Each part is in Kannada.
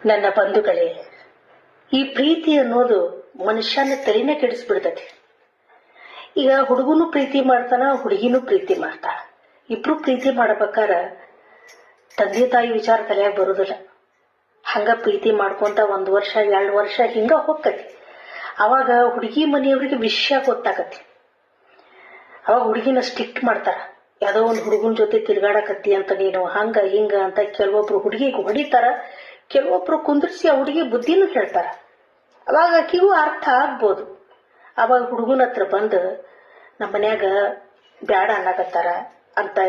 ನನ್ನ ಬಂಧುಗಳೇ, ಈ ಪ್ರೀತಿ ಅನ್ನೋದು ಮನುಷ್ಯನ ತಲೆನೇ ಕೆಡಿಸ್ಬಿಡ್ತತಿ. ಈಗ ಹುಡುಗನು ಪ್ರೀತಿ ಮಾಡ್ತಾನ, ಹುಡುಗಿನೂ ಪ್ರೀತಿ ಮಾಡ್ತಾಳ. ಇಬ್ರು ಪ್ರೀತಿ ಮಾಡ್ಬೇಕಾರ ತಂದೆ ತಾಯಿ ವಿಚಾರ ತಲೆಯಾಗ ಬರುದಿಲ್ಲ. ಹಂಗ ಪ್ರೀತಿ ಮಾಡ್ಕೊಂತ 1 ವರ್ಷ 2 ವರ್ಷ ಹಿಂಗ ಹೋಗ್ತತಿ. ಅವಾಗ ಹುಡುಗಿ ಮನೆಯವ್ರಿಗೆ ವಿಷಯ ಗೊತ್ತಾಗತಿ. ಅವಾಗ ಹುಡುಗಿನ ಸ್ಟ್ರಿಕ್ಟ್ ಮಾಡ್ತಾರ. ಯಾವ್ದೋ ಒಂದು ಹುಡುಗನ ಜೊತೆ ತಿರ್ಗಾಡಕತ್ತಿ ಅಂತ ನೀನು ಹಂಗ ಹಿಂಗ ಅಂತ ಕೆಲವೊಬ್ರು ಹುಡುಗಿಗೆ ಹೊಡಿತಾರ, ಕೆಲವೊಬ್ರು ಕುಂದ್ರಿಸಿ ಆ ಹುಡುಗಿ ಬುದ್ಧಿನೂ ಹೇಳ್ತಾರ. ಅವಾಗ ಆಕಿಗೂ ಅರ್ಥ ಆಗ್ಬೋದು. ಅವಾಗ ಹುಡುಗನ ಹತ್ರ ಬಂದು ನಮ್ಮ ಮನ್ಯಾಗ ಬ್ಯಾಡ ಅನ್ನಕತ್ತಾರ ಅಂತ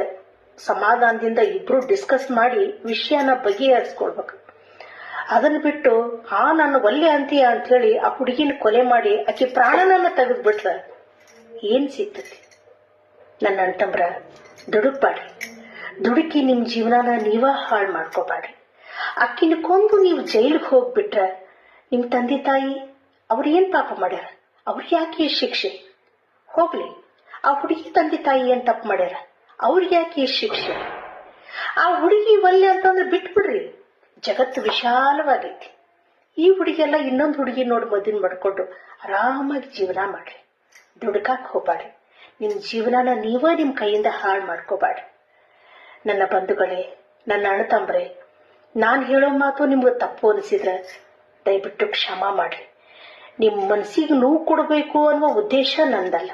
ಸಮಾಧಾನದಿಂದ ಇಬ್ರು ಡಿಸ್ಕಸ್ ಮಾಡಿ ವಿಷಯನ ಬಗೆಹರಿಸ್ಕೊಳ್ಬೇಕು. ಅದನ್ನ ಬಿಟ್ಟು ನನ್ನ ಒಲ್ಲೆ ಅಂತೀಯ ಅಂತ ಹೇಳಿ ಆ ಹುಡುಗಿನ ಕೊಲೆ ಮಾಡಿ ಆಕಿ ಪ್ರಾಣನನ್ನ ತೆಗೆದ್ಬಿಟ್ರ ಏನ್ ಸಿಗ್ತತಿ? ನನ್ನ ಅಣ್ತಂಬ್ರ, ದುಡುಕ್ಬಾಡ್ರಿ. ದುಡುಕಿ ನಿಮ್ ಜೀವನನ ನೀವ ಹಾಳು ಮಾಡ್ಕೋಬಾಡ್ರಿ. ಅಕ್ಕಿನ ಕೊಂದು ನೀವು ಜೈಲಿಗೆ ಹೋಗ್ಬಿಟ್ರ ನಿಮ್ ತಂದೆ ತಾಯಿ ಅವ್ರು ಏನ್ ಪಾಪ ಮಾಡ್ಯಾರ? ಅವ್ರಿಗೆ ಯಾಕೆ ಈ ಶಿಕ್ಷೆ? ಹೋಗ್ಲಿ, ಆ ಹುಡುಗಿ ತಂದೆ ತಾಯಿ ಏನ್ ತಪ್ಪು ಮಾಡ್ಯಾರ? ಅವ್ರಿಗೆ ಯಾಕೆ ಈ ಶಿಕ್ಷೆ? ಆ ಹುಡುಗಿ ಒಲ್ಲೆ ಅಂತಂದ್ರೆ ಬಿಟ್ಬಿಡ್ರಿ. ಜಗತ್ತು ವಿಶಾಲವಾಗೈತಿ. ಈ ಹುಡುಗಿಯೆಲ್ಲ ಇನ್ನೊಂದು ಹುಡುಗಿ ನೋಡಿ ಮದುವೆ ಮಾಡ್ಕೊಂಡು ಆರಾಮಾಗಿ ಜೀವನ ಮಾಡ್ರಿ. ದುಡ್ಕಾಕ್ ಹೋಗ್ಬಾಡ್ರಿ. ನಿಮ್ ಜೀವನನ ನೀವೇ ನಿಮ್ ಕೈಯಿಂದ ಹಾಳು ಮಾಡ್ಕೋಬಾಡ್ರಿ. ನನ್ನ ಬಂಧುಗಳೇ, ನನ್ನ ಅಣ್ಣತಂಬ್ರೆ, ನಾನ್ ಹೇಳೋ ಮಾತು ನಿಮ್ಗೆ ತಪ್ಪು ಅನಿಸಿದ್ರೆ ದಯವಿಟ್ಟು ಕ್ಷಮಾ ಮಾಡ್ರಿ. ನಿಮ್ ಮನಸ್ಸಿಗೆ ನೋವು ಕೊಡಬೇಕು ಅನ್ನುವ ಉದ್ದೇಶ ನಂದಲ್ಲ.